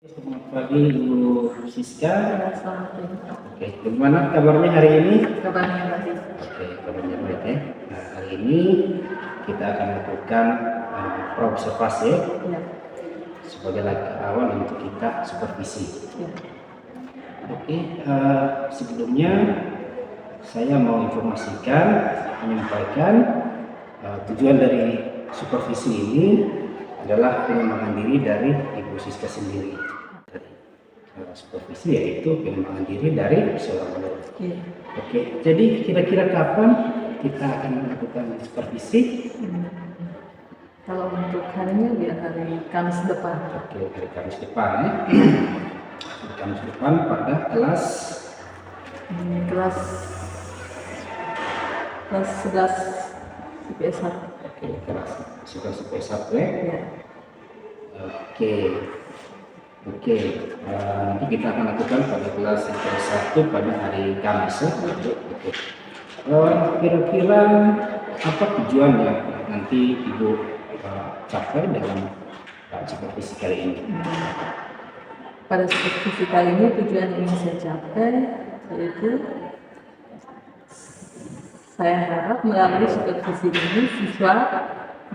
Selamat pagi Ibu Siska. Ya, selamat pagi. Oke, bagaimana kabarnya hari ini? Kabarnya baik. Oke, kabarnya baik ya. Nah, hari ini kita akan lakukan observasi Ya, sebagai langkah awal untuk kita supervisi. ya. Oke, sebelumnya saya mau informasikan, menyampaikan tujuan dari supervisi ini adalah pengembangan diri dari Ibu Siska sendiri. Supervisi yaitu pengembangan diri dari seorang guru. Ya. Oke, jadi kira-kira kapan kita akan melakukan supervisi? Kalau untuk harinya biar hari Kamis depan. Oke, hari Kamis depan ya. Hari Kamis depan pada kelas Kelas 11 IPS 1. oke, kelas 11 1 ya. Ya. Oke. Oke, nanti kita akan lakukan pada kelas IPS 1 pada hari Kamis ya. Oke. Kira-kira apa tujuan yang nanti Ibu capai dalam supervisi kali ini? Pada supervisi kali ini tujuan yang ingin saya capai yaitu saya harap melalui supervisi ini siswa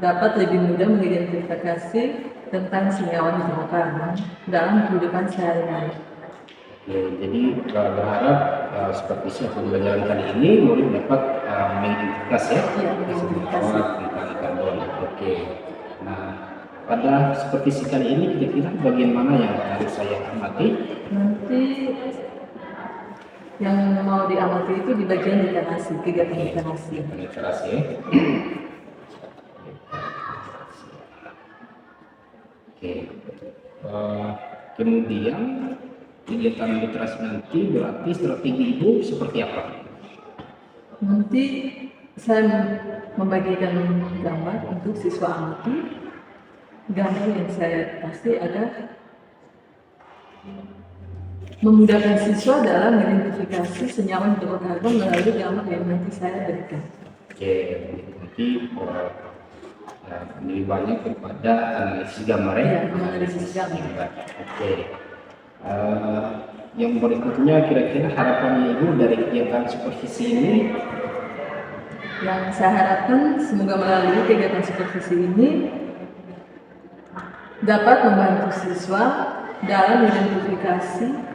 dapat lebih mudah mengidentifikasi tentang senyawa hidrokarbon dalam kehidupan sehari-hari. Oke, jadi berharap supervisi atau pembelajaran kali ini murid dapat mengidentifikasi ya, senyawa tentang karbon. Oke, nah pada supervisi kali ini kira-kira bagian mana yang harus saya amati? Nanti yang mau diamati itu di bagian literasi, kegiatan literasi. Literasi ya. Oke. Kemudian kegiatan literasi nanti berarti strategi Ibu seperti apa? Nanti saya membagikan gambar untuk siswa amati. Gambar yang saya kasih agar memudahkan siswa dalam mengidentifikasi senyawa hidrokarbon melalui gambar yang nanti saya berikan. Oke, nanti lebih banyak kepada analisis gambar ya. Iya, analisis gambar. Oke. Yang berikutnya kira-kira harapannya Ibu dari kegiatan supervisi ini? Yang saya harapkan semoga melalui kegiatan supervisi ini dapat membantu siswa dalam identifikasi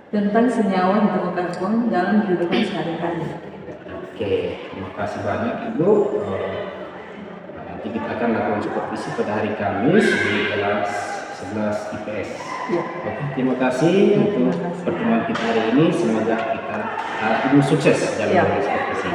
tentang senyawa hidrokarbon dalam kehidupan sehari-hari. Oke, terima kasih banyak Ibu. Nanti kita akan lakukan supervisi pada hari Kamis di kelas 11 IPS. Ya. Oke, terima kasih untuk pertemuan kita hari ini. Semoga kita Ibu sukses dalam supervisi.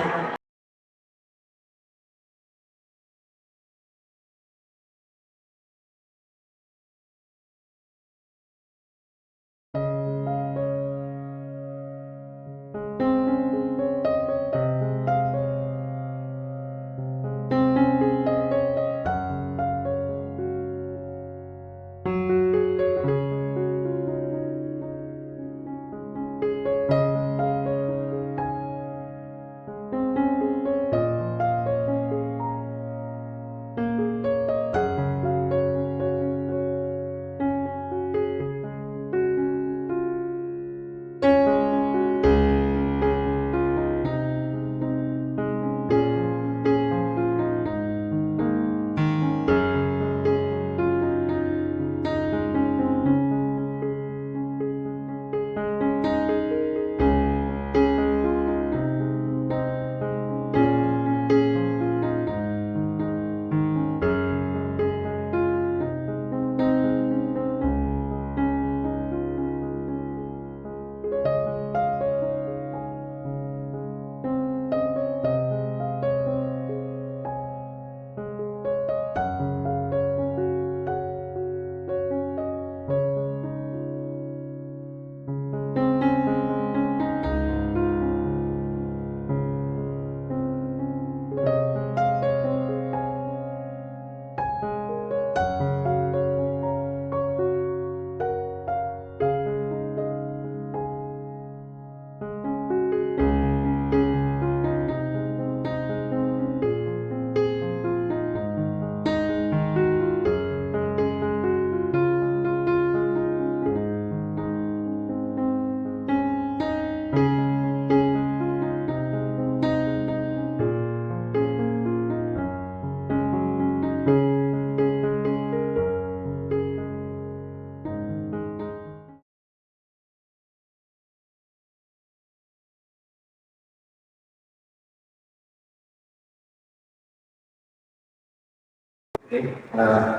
Oke,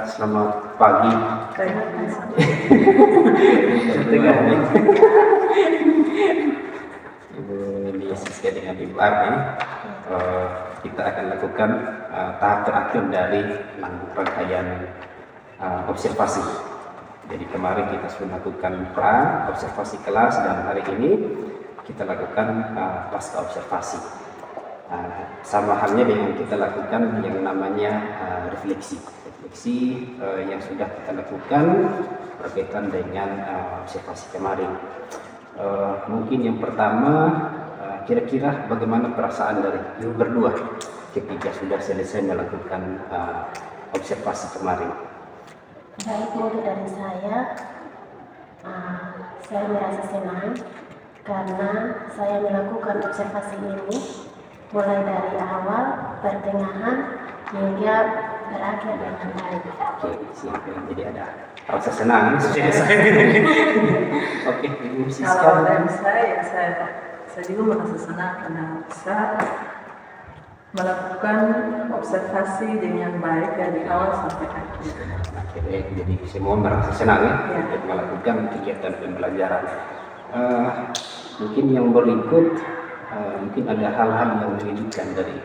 selamat pagi. Ibu Siska dengan Ibu Arni, kita akan lakukan tahap terakhir dari rangkaian observasi. Jadi kemarin kita sudah lakukan observasi kelas dan hari ini kita lakukan pasca observasi. Sama halnya dengan kita lakukan yang namanya refleksi yang sudah kita lakukan berkaitan dengan observasi kemarin. Mungkin yang pertama, kira-kira bagaimana perasaan dari ibu berdua ketika sudah selesai melakukan observasi kemarin? Baik, untuk dari saya merasa senang karena saya melakukan observasi ini mulai dari awal, pertengahan, hingga berakhir dengan baik. Oke, siap. Jadi ada rasa senang selesai. Oke, Ibu Siska. Kalau dari saya juga merasa senang karena bisa melakukan observasi dengan baik dari awal sampai akhir. Akhirnya jadi semua merasa senang ya, Ya. untuk melakukan kegiatan pembelajaran. Mungkin yang berikut, mungkin ada hal-hal yang menyejukkan dari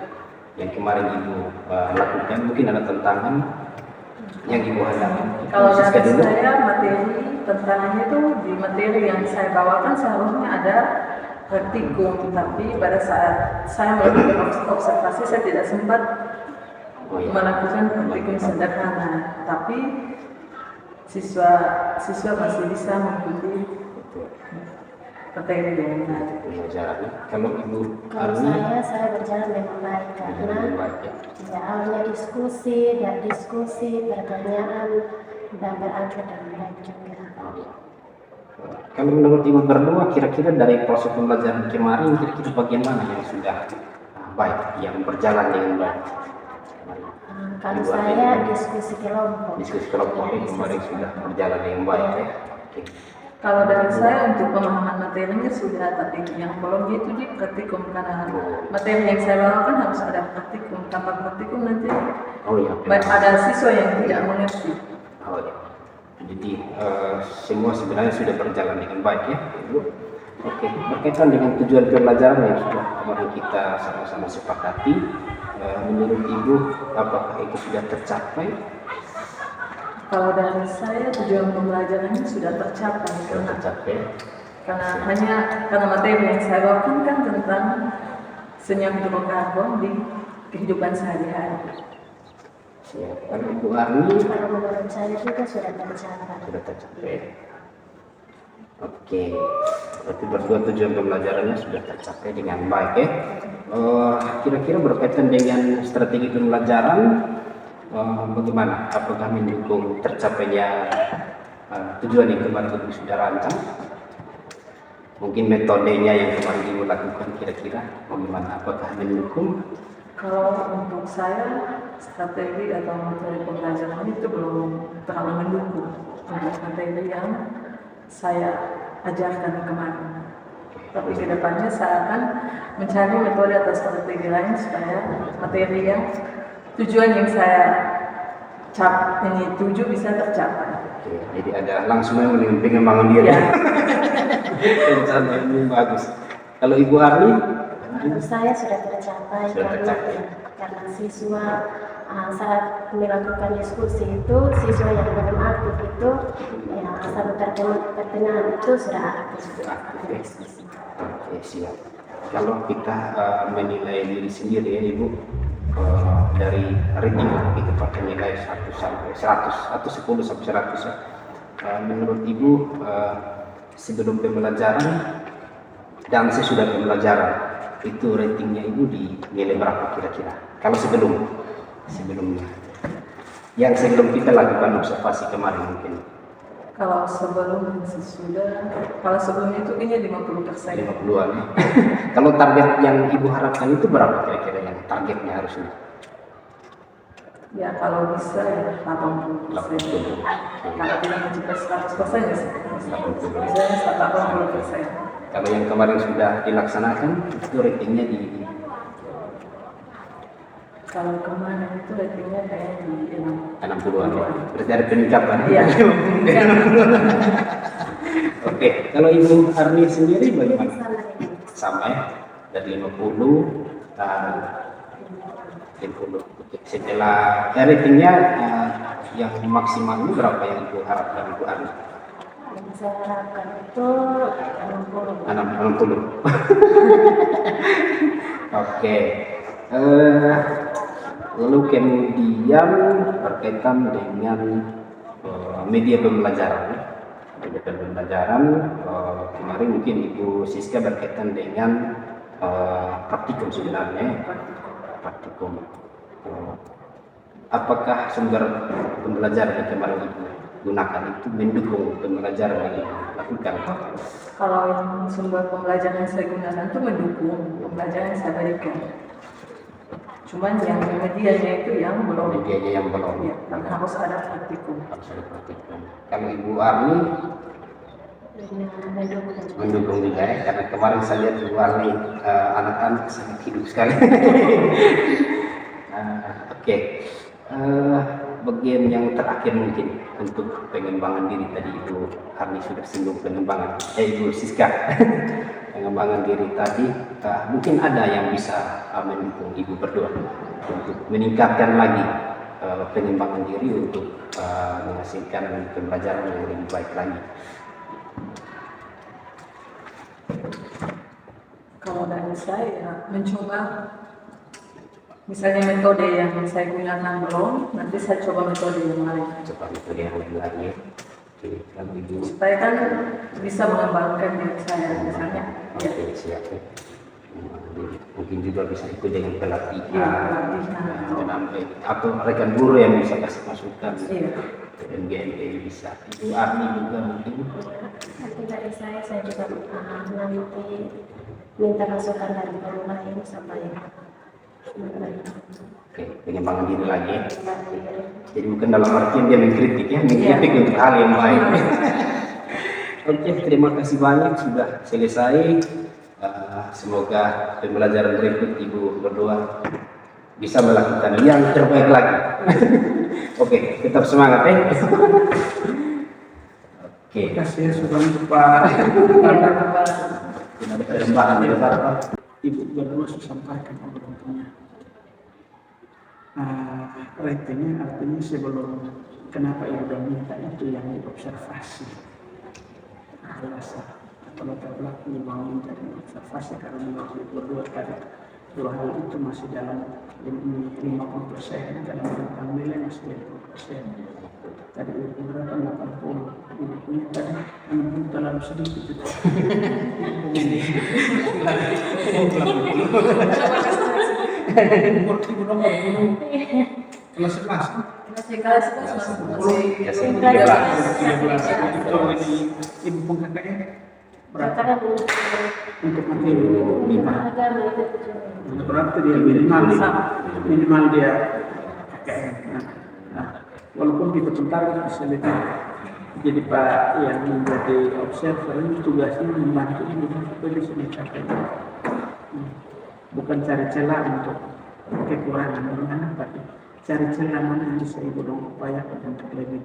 yang kemarin Ibu lakukan. Mungkin ada tantangan yang Ibu hadapi. Kalau Siska dari dulu. saya tantangannya itu di materi yang saya bawakan seharusnya ada praktikum, tapi pada saat saya melakukan observasi saya tidak sempat melakukan praktikum sederhana, tapi siswa masih bisa mengikuti materi dengan baik. Pembelajarannya. Kalau Ibu Kalau Arni, saya berjalan dengan baik karena lebih baik ya. ya, awalnya diskusi, pertanyaan, dan berakhir dengan baik juga. Kalau menurut Ibu berdua, kira-kira dari proses pembelajaran kemarin, kira-kira bagian mana yang sudah baik, yang berjalan dengan baik? Kalau Ibu saya Arni, diskusi kelompok. diskusi kelompok Ya, ini kemarin sudah berjalan dengan baik ya. Oke. Kalau dari saya untuk pemahaman materinya sudah, tapi yang belum gitu di praktikum karena materi yang saya bawakan harus ada praktikum. Tanpa praktikum nanti Oh iya. ada siswa yang tidak mengerti. Oh iya. Jadi semua sebenarnya sudah berjalan dengan baik ya, Ibu. Oke. Berkaitan dengan tujuan pembelajaran yang sudah kemarin kita sama-sama sepakati, menurut Ibu apakah itu sudah tercapai? Kalau dari saya tujuan pembelajarannya sudah tercapai Sudah tercapai. karena materi yang saya bawakan kan tentang senyap hidrokarbon di kehidupan sehari-hari. Siap. Kalau Ibu Arni Kalau menurut saya juga sudah tercapai. sudah tercapai. Oke, berarti berdua tujuan pembelajarannya sudah tercapai dengan baik ya. Kira-kira berkaitan dengan strategi pembelajaran, bagaimana? Apakah mendukung tercapainya tujuan yang kemarin Ibu sudah rancang? Mungkin metodenya yang kemarin Ibu lakukan kira-kira bagaimana? Apakah mendukung? Kalau untuk saya strategi atau materi pembelajaran itu belum terlalu mendukung untuk materi yang saya ajarkan kemarin. Tapi kedepannya saya akan mencari metode atau strategi lain supaya materi yang tujuan yang saya tuju bisa tercapai. Oke, jadi ada langsung dengan pengembangan diri. Ya. Rencana ini bagus. Kalau Ibu Arni? Menurut saya sudah tercapai Sudah tercapai. karena siswa saat melakukan diskusi itu, siswa yang belum aktif itu ya sampai pertengahan itu sudah aktif. Oke, siap. Kalau kita menilai diri sendiri ya Ibu, dari rating kita pakai nilai 1 sampai 100 atau 10 sampai 100 ya. Menurut Ibu sebelum pembelajaran dan sesudah pembelajaran itu ratingnya Ibu di nilai berapa kira-kira? Kalau sebelumnya yang sebelum kita lakukan observasi kemarin mungkin Kalau sebelum sesudah, kalau sebelumnya itu kayaknya 50%. 50-an ya. Kalau target yang Ibu harapkan itu berapa kira-kira yang targetnya harusnya? Ya kalau bisa ya 80%. Kalau tidak mencapai 100% ya 80%. Kalau yang kemarin sudah dilaksanakan itu ratingnya di Kalau kemarin itu ratingnya kayak di 60-an ya. Berarti ada peningkatan. Iya. Oke, kalau Ibu Arni sendiri bagaimana? Sama dengan Sama ya, dari 50 dan 50. Oke. Setelah ratingnya yang maksimal ini berapa yang Ibu harapkan Ibu Arni? yang saya harapkan itu 60. 60. Oke. Lalu kemudian berkaitan dengan media pembelajaran. Media pembelajaran kemarin mungkin Ibu Siska berkaitan dengan praktikum sebenarnya. Praktikum. Apakah sumber pembelajaran yang kemarin Ibu gunakan itu mendukung pembelajaran yang Ibu lakukan? Kalau yang sumber pembelajaran yang saya gunakan itu mendukung pembelajaran yang saya berikan. Cuman yang medianya itu yang belum. Medianya yang belum. Ya, harus ada praktikum. Harus ada praktikum. Kalau Ibu Arni mendukung juga ya, karena kemarin saya lihat Ibu Arni anak-anak sangat hidup sekali. Oke. Bagian yang terakhir mungkin untuk pengembangan diri tadi Ibu Arni sudah singgung pengembangan. Ibu Siska pengembangan diri tadi mungkin ada yang bisa mendukung Ibu berdua untuk meningkatkan lagi pengembangan diri untuk menghasilkan pembelajaran yang lebih baik lagi. Kalau dari saya mencoba, misalnya metode yang saya gunakan belum, nanti saya coba metode yang lain. Coba metode yang lebih lagi. Oke, kalau Ibu. Supaya kan bisa mengembangkan diri saya misalnya. Ya. Oke, siap. Mungkin juga bisa ikut dengan pelatihan, Iya, pelatihan. atau rekan guru yang bisa kasih masukan. Iya. MGMP bisa. Ibu Arni juga mungkin. Nanti dari saya juga nanti minta masukan dari guru lain supaya Oke, pengembangan diri lagi. Jadi bukan dalam artian dia mengkritik ya, mengkritik untuk hal yang lain. Oke, terima kasih banyak sudah selesai. Semoga pembelajaran berikut Ibu berdua bisa melakukan yang terbaik lagi. Oke, tetap semangat ya. Oke, Terima kasih sudah Pak. ada perkembangan di depan. Ibu berdua sudah sampaikan obrolannya. Ratingnya artinya sebelum kenapa ibu udah minta itu yang diobservasi. Alasan kalau terbelakang dibangun dari observasi karena menurut ibu berdua tadi dua hal itu masih dalam 50%, dalam tentang nilai masih 50%. Tadi ibu berapa 80, ibu punya tadi 60 terlalu sedikit itu. Kelas 11. Masih kelas masih Ibu pengkakaknya berapa? Karena Untuk materi 5. agama itu Berarti dia minimal dia KKN. Nah, walaupun kita tentara bisa lebih. Jadi Pak yang menjadi observer ini tugasnya membantu ibu supaya bisa mencapai. Bukan cari celah untuk kekurangan anak, tapi cari celah mana yang bisa ibu dong upayakan untuk lebih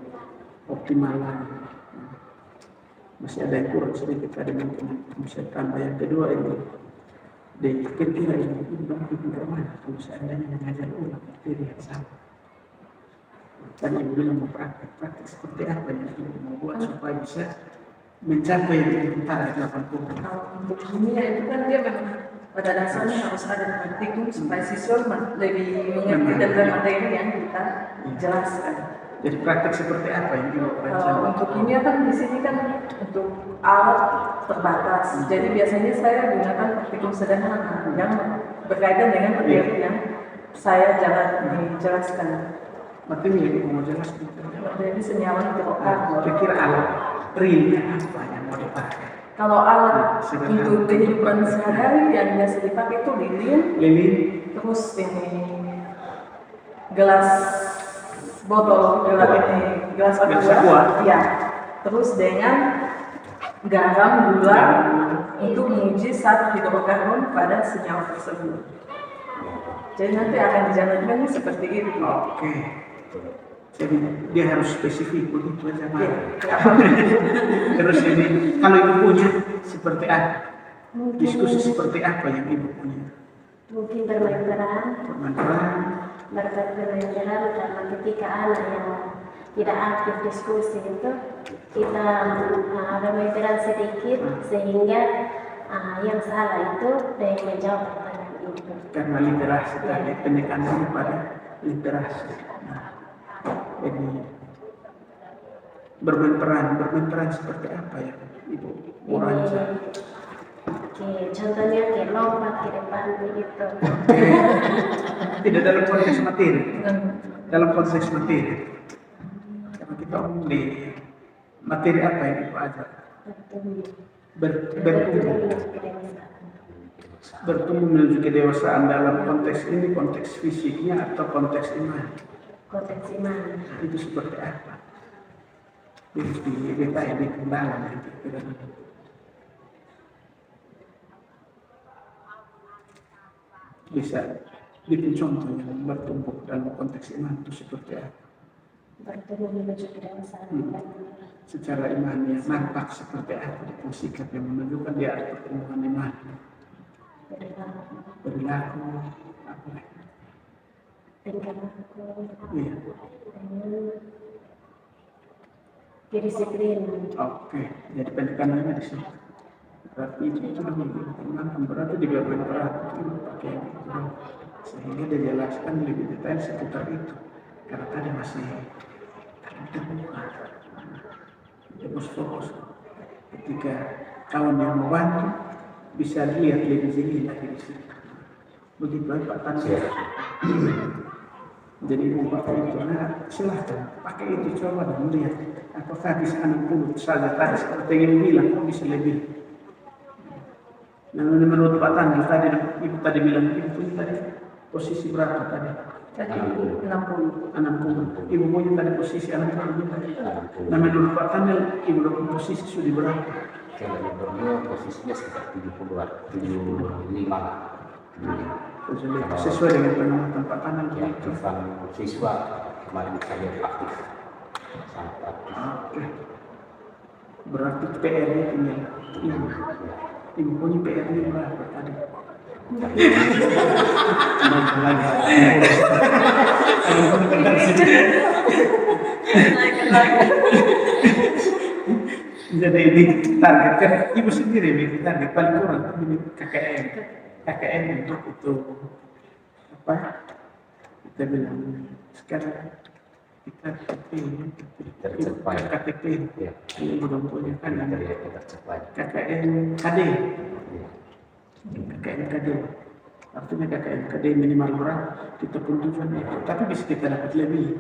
optimal lagi. Masih ada yang kurang sedikit, ada mungkin bisa tambah. Yang kedua ini di ketika ini ibu mana kalau seandainya mengajar ulang materi yang sama. Dan ibu bilang mau praktek seperti apa yang ibu mau buat supaya bisa mencapai yang target 80. Untuk dunia itu kan dia memang pada dasarnya harus ada praktikum supaya siswa lebih mengerti tentang materi yang kita jelaskan. Jadi praktek seperti apa yang ibu Kalau untuk ini kan di sini kan untuk alat terbatas. Jadi biasanya saya gunakan praktikum sederhana yang berkaitan dengan materi yang saya jelaskan. materi yang ibu mau jelas. Materi senyawa hidrokarbon. Kira-kira alat realnya apa yang mau dipakai? Kalau alat untuk kehidupan sehari-hari yang biasa dipakai itu lilin, terus ini gelas botol, gelas aqua, ya. Terus dengan garam, gula untuk menguji zat hidrokarbon pada senyawa tersebut. Jadi nanti akan dijalankan seperti itu. Oke. Jadi dia harus spesifik begitu aja Mak. Iya. Terus ini kalau ibu punya seperti apa? Mungkin, Diskusi seperti apa yang ibu punya? mungkin bermain peran, Bermanfaat. bermain peran karena ketika anak yang tidak aktif diskusi itu kita bermain peran sedikit sehingga yang salah itu dan yang menjawab pertanyaan itu. Karena literasi tadi penekanannya pada literasi. Nah, jadi bermain peran seperti apa ya ibu? Merancang. Oke, contohnya kayak lompat ke depan begitu. Tidak dalam konteks materi. Dalam konteks materi. Karena kita di materi apa yang ibu ajar? Bertumbuh menuju kedewasaan dalam konteks ini, konteks fisiknya atau konteks iman. Konteks iman. Itu seperti apa? Harus didetail di dalam nanti. Bisa bikin contoh yang bertumbuh dalam konteks iman itu seperti apa? Bertumbuh menuju kedewasaan. Secara imannya nampak seperti apa dengan sikap yang menunjukkan dia ada pertumbuhan iman. Perilaku apa lagi? Tingkah laku. Iya. Kedisiplinan. Oke, jadi pendekanannya di sini. Berarti itu lebih dikembangkan, berarti digabungkan berarti pakai yang itu dong. Sehingga dia jelaskan lebih detail seputar itu. Karena tadi masih terbuka. Dia harus fokus. Ketika kawan yang membantu bisa dilihat lebih jeli lagi di sini. Begitu Pak Tan. Jadi ibu pakai itu, nah silahkan pakai itu coba dan melihat apakah bisa 60 saja tadi seperti yang bilang, kok bisa lebih. Nah menurut Pak Tan tadi ibu tadi bilang ibu tadi posisi berapa tadi? Jadi 60. 60. Ibu punya tadi posisi 60 tadi. Nah menurut Pak Tan ibu dapat posisi sudah berapa? Kalau yang berdua posisinya sekitar 70-an, 75. Sesuai dengan pengamatan Pak Tan Yang itu. tentang siswa kemarin saya aktif, sangat aktif. Oke. Berarti PR-nya tinggal ibu. Ibu punya PR-nya berapa tadi? Jadi ini target kan ibu sendiri ini target paling kurang ini KKN untuk itu apa kita bilang sekarang kita KTP Ya, ini belum punya kan dari tercapai. KKN KD KKN KD artinya KKN KD minimal berapa kita pun tujuan itu tapi bisa kita dapat lebih